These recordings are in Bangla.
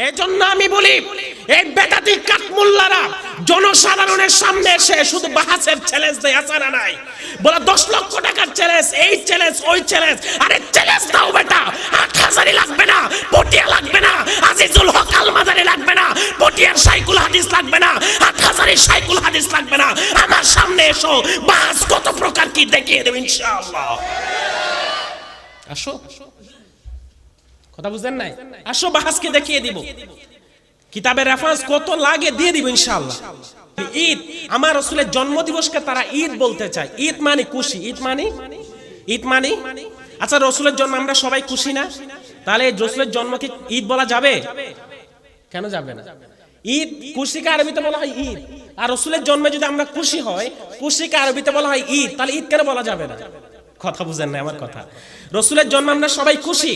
এজন্য আমি বলি এই বেদাতি কাঠমুল্লারা জনসাধারণের সামনে এসে শুধু বাহাসের চ্যালেঞ্জ দেয়, আছে না নাই? বলে 10 লক্ষ টাকার চ্যালেঞ্জ, এই চ্যালেঞ্জ ওই চ্যালেঞ্জ। আরে চ্যালেঞ্জ দাও বেটা, 8,000 লাগবে না, পটিয়া লাগবে না, আজিজুল হক আলমাদারি লাগবে না, পটিয়ার সাইকুল হাদিস লাগবে না, 8,000 সাইকুল হাদিস লাগবে না। আমার সামনে এসো, বাহাস কত প্রকার কি দেখিয়ে দেব ইনশাআল্লাহ। আসো, কথা বুঝেন নাই? আসো, বাহাসকে দেখিয়ে দিব, কিতাবের রেফারেন্স কত লাগে দিয়ে দিব ইনশাআল্লাহ। ঈদ, আমার রাসূলের জন্মদিবসকে তারা ঈদ বলতে চায়। ঈদ মানে খুশি, ঈদ মানে আচ্ছা, রাসূলের জন্ম আমরা সবাই খুশি না? তাহলে রাসূলের জন্মকে ঈদ বলা যাবে? কেন যাবে না? ঈদ খুশিকে আরবিতে বলা হয় ঈদ, আর রাসূলের জন্মে যদি আমরা খুশি হয়, খুশিকে আরবিতে বলা হয় ঈদ, তাহলে ঈদ কেন বলা যাবে না? কথা বুঝেন না আমার কথা? রাসূলের জন্ম আমরা সবাই খুশি,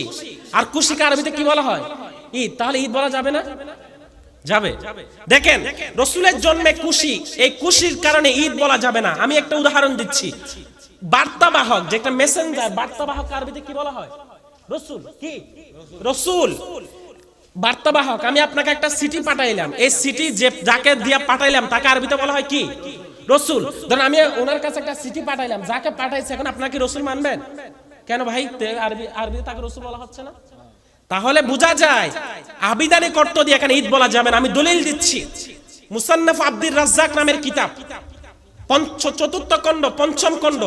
আর খুশিকে আরবিতে কি বলা হয়? ঈদ, তাহলে ঈদ বলা যাবে না? যাবে। দেখেন, রাসূলের জন্মে খুশি, এই খুশির কারণে ঈদ বলা যাবে না। আমি একটা উদাহরণ দিচ্ছি। বার্তাবাহক, যে একটা মেসেঞ্জার, বার্তাবাহক আরবিতে কি বলা হয়? রাসূল। কি? রাসূল, বার্তাবাহক। আমি আপনাকে একটা চিঠি পাঠাইলাম, এই চিঠি যে যাকে দিয়ে পাঠাইলাম তাকে আরবিতে বলা হয় কি? রাসূল। ধরুন আমি ওনার কাছে একটা চিঠি পাঠাইলাম, যাকে পাঠাইছে, এখন আপনারা কি রাসূল মানবেন? কেন ভাই, আরবি তাকে রাসূল বলা হচ্ছে না? তাহলে বোঝা যায় আবিধানিক অর্থ দিয়ে এখানে ঈদ বলা যাবে না। আমি দলিল দিচ্ছি, মুসান্নাফ আব্দুর রাজ্জাক নামের কিতাব, 4th খণ্ড 5ম খণ্ড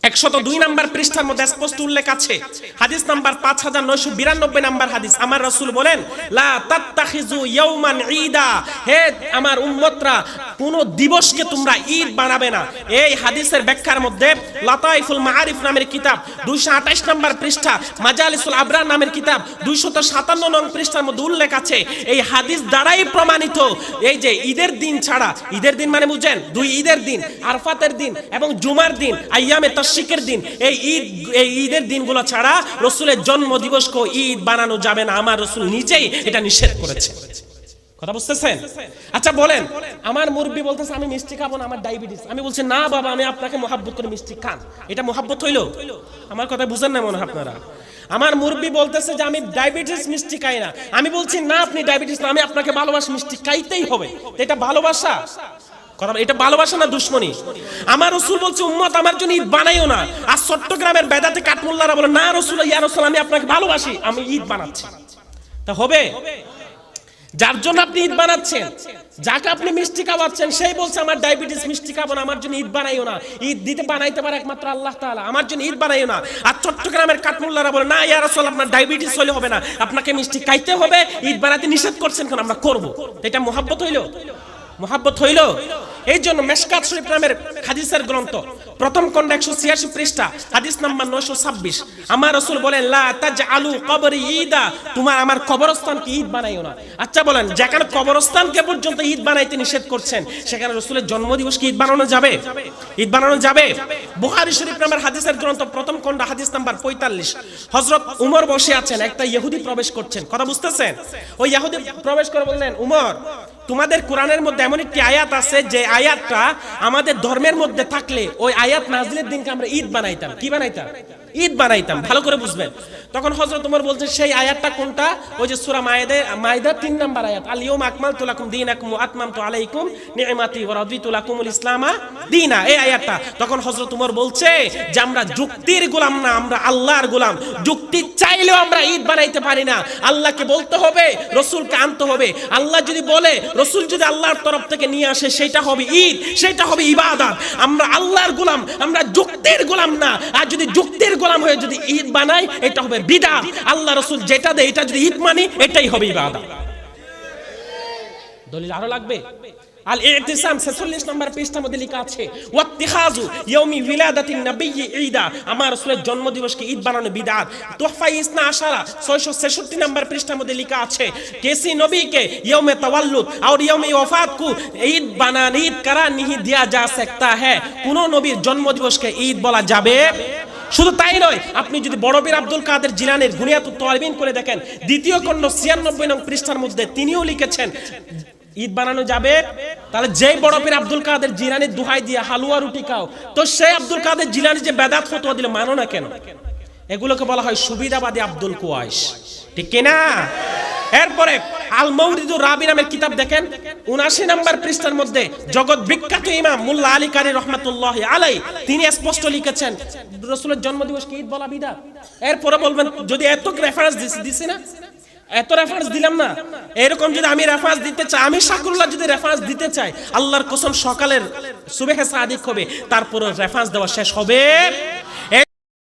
102 নম্বর পৃষ্ঠার মধ্যে স্পষ্ট উল্লেখ আছে, হাদিস নাম্বার 5992 নম্বর হাদিস। আমার রাসূল বলেন, লা তাত্তাখিযু ইয়াওমান ঈদা, হে আমার উম্মতরা, কোন দিবসকে তোমরা ঈদ বানাবে না। এই হাদিসের ব্যাখ্যার মধ্যে লাতাইফুল মাআরিফ নামের কিতাব 228 নম্বর পৃষ্ঠা, মাজালিসুল আবরার নামের কিতাব 257 নং পৃষ্ঠার মধ্যে উল্লেখ আছে। এই হাদিস দ্বারাই প্রমাণিত এই যে ঈদের দিন ছাড়া, ঈদের দিন মানে বুঝেন, 2 ঈদের দিন, আরফাতের দিন এবং জুমার দিন, আইয়ামে তাশরিকের দিন, এই ঈদের দিনগুলো ছাড়া রাসূলের জন্মদিবসকে ঈদ বানানো যাবে না। আমার রাসূল নিজেই এটা নিষেধ করেছে। কথা বুঝতেছেন? আচ্ছা বলেন, আমার মুরব্বি বলতেছে আমি মিষ্টি খাবো না, আমার ডায়াবেটিস। আমি বলছি না বাবা, আমি আপনাকে মহব্বত করে মিষ্টি খান। এটা মহব্বত হইলো? আমার কথা বুঝেন না মনে হয় আপনারা? আমার মুরব্বি বলতেছে যে আমি ডায়াবেটিস, মিষ্টি খাই না। আমি বলছি না, আপনি ডায়াবেটিস না, আমি আপনাকে ভালোবাসি, মিষ্টি খাইতেই হবে। এটা ভালোবাসা? এটা ভালোবাসা না দুশ্মনী? আমার রাসূল বলছে উম্মত আমার জন্য ঈদ বানাইও না, আর চট্টগ্রামের বেদাতে কাঠমুল্লারা বলে না রাসূল, ইয়া রাসূল আমি আপনাকে ভালোবাসি, আমি ঈদ বানাচ্ছি। তা হবে? যার জন্য আপনি ঈদ বানাচ্ছেন, যাকে আপনি মিষ্টি খাওয়াচ্ছেন, সেই বলছে আমার ডায়াবেটিস, মিষ্টি খাবো না, আমার জন্য ঈদ বানাইও না। ঈদ দিতে বানাইতে পারে একমাত্র আল্লাহ তাআলা, আমার জন্য ঈদ বানাইও না। আর চট্টগ্রামের কাঠমুল্লারা বলে না ইয়া রাসূল, আপনার ডায়াবেটিস হলে হবে না, আপনাকে মিষ্টি খাইতে হবে, ঈদ বানাতে নিষেধ করছেন কেন? আমরা করব। এটা মুহাব্বত হইলো? মুহাব্বত হইলো? এই জন্য মেশকাত শরীফ নামের হাদিসের গ্রন্থ 1ম খণ্ড 186 পৃষ্ঠা, হাদিস নাম্বার 926, আমার রাসূল বলেন লা তাজআলু কবরি ঈদা, তোমার আমার কবরস্থানকে ঈদ বানাইও না। আচ্ছা বলেন, যেখানে কবরস্থানকে পর্যন্ত ঈদ বানাইতে নিষেধ করছেন, সেখানে রাসূলের জন্মদিবসকে ঈদ বানানো যাবে? ঈদ বানানো যাবে? বুখারী শরীফ নামের হাদিসের গ্রন্থ 1ম খণ্ড হাদিস নাম্বার 45, হযরত উমর বসে আছেন, একটা ইহুদি প্রবেশ করছেন। কথা বুঝতেছেন? ওই ইহুদি প্রবেশ করে বললেন, উমর, তোমাদের কোরআনের মধ্যে এমন একটি আয়াত আছে যে আয়াতটা আমাদের ধর্মের মধ্যে থাকলে ওই আয়াত নাযিলের দিনকে আমরা ঈদ বানাইতাম। কি বানাইতাম? ঈদ বানাইতাম। ভালো করে বুঝবেন। তখন হযরত ওমর বলছেন সেই আয়াতটা কোনটা? ওই যে সূরা মাইদা 3 নম্বর আয়াত, আল ইয়াউমা আকমালতু লাকুম দীনাকুম ওয়া আতমামতু আলাইকুম নি'মাতি ওয়া রাদিতু লাকুমুল ইসলামা দীনা, এই আয়াতটা। তখন হযরত ওমর বলছে যে আমরা যুক্তির গোলাম না, আমরা আল্লাহর গোলাম। যুক্তি চাইলেও আমরা ঈদ বানাইতে পারি না। আল্লাহকে বলতে হবে, রাসূলকে আনতে হবে। আল্লাহ যদি বলে, রাসূল যদি আল্লাহর তরফ থেকে নিয়ে আসে, সেটা হবে ঈদ, সেটা হবে ইবাদত। আমরা আল্লাহর গোলাম, আমরা যুক্তির গোলাম না। আর যদি যুক্তির গোলাম হয়ে যদি ঈদ বানাই, এটা হবে বিদআত। আল্লাহ রাসূল যেটা দেয়, এটা যদি ঈদ মানি, এটাই হবে ইবাদত। দলিল আরো লাগবে? আল ইতিসাম 46 নম্বর পৃষ্ঠার মধ্যে লেখা আছে ওয়াত্তিখাযু ইয়াউমি উইলাদাতিন নবিয়্যি ঈদা, আমার রাসূলের জন্মদিবসকে ঈদ বানানো বিদআত। তোহফা ইসনা আশারা 666 নম্বর পৃষ্ঠার মধ্যে লেখা আছে কিসি নবীকে ইয়াউমে তাওয়াল্লুদ আর ইয়াউমে ওয়াফাত কো ঈদ বানানি, ঈদ করা नहीं दिया जा सकता है। কোন নবীর জন্মদিবসকে ঈদ বলা যাবে? শুধু তাই নয়, আপনি যদি বড় পীর আব্দুল কাদের জিলানীর গুনিয়াতুত তাওয়ালিবিন করে দেখেন, 2য় খণ্ড 96 নং পৃষ্ঠার মধ্যে তিনিও লিখেছেন ঈদ বানানো যাবে। তাহলে যেই বড় পীর আব্দুল কাদের জিলানীর দোহাই দিয়ে হালুয়া রুটি খাও, তো সেই আব্দুল কাদের জিলানী যে বেদাত ফতোয়া দিলে মানো না কেন? এগুলোকে বলা হয় সুবিধাবাদী আব্দুল কুয়াইশ, ঠিক কিনা? এরপরে আল মাওরিদুর রাবি নামের কিতাব দেখেন 79 নম্বর পৃষ্ঠার মধ্যে জগৎ বিখ্যাত ইমাম মোল্লা আলী কারি রহমাতুল্লাহ আলাই তিনি স্পষ্ট লিখেছেন রাসূলের জন্মদিবসকে ঈদ বলা বিদআত। এরপরে বলবেন যদি এত রেফারেন্স দিছি না, এত রেফারেন্স দিলাম না, এরকম যদি আমি রেফারেন্স দিতে চাই, আমি শাকরুল্লাহ যদি রেফারেন্স দিতে চাই, আল্লাহর কসম সকালের সুবহে সাদিক হবে, তারপরে রেফারেন্স দেওয়া শেষ হবে।